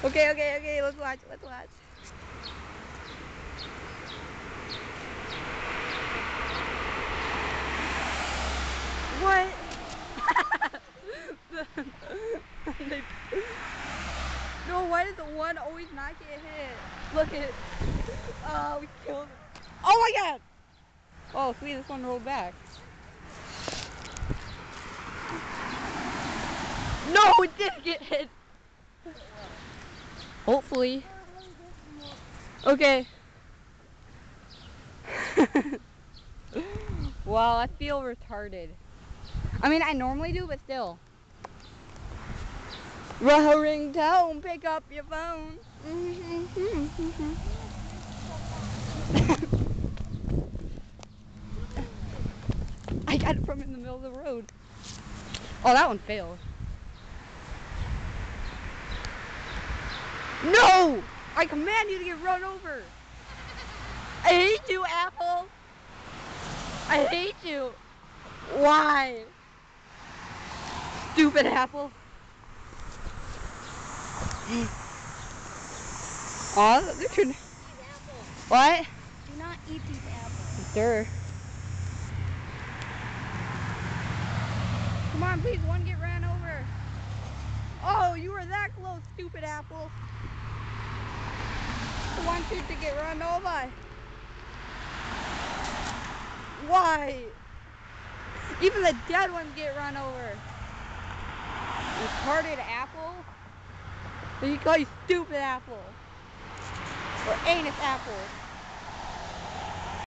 Okay, let's watch, What? No, why does the one always not get hit? Look at it. Oh, we killed it. Oh my god! Oh, sweet, this one rolled back. No, it didn't get hit. Hopefully. Okay. Wow, I feel retarded. I mean, I normally do, but still. Ringtone, pick up your phone. I got it from in the middle of the road. Oh, that one failed. No! I command you to get run over. I hate you, Apple. I hate you. Why? Stupid Apple. Oh, they're trying. What? Do not eat these apples. Sure. Come on, please, one get ran over. Oh, you were that close, stupid Apple. I want you to get run over. Why? Even the dead ones get run over. Retarded Apple? What do you call you, stupid Apple? Or anus Apple?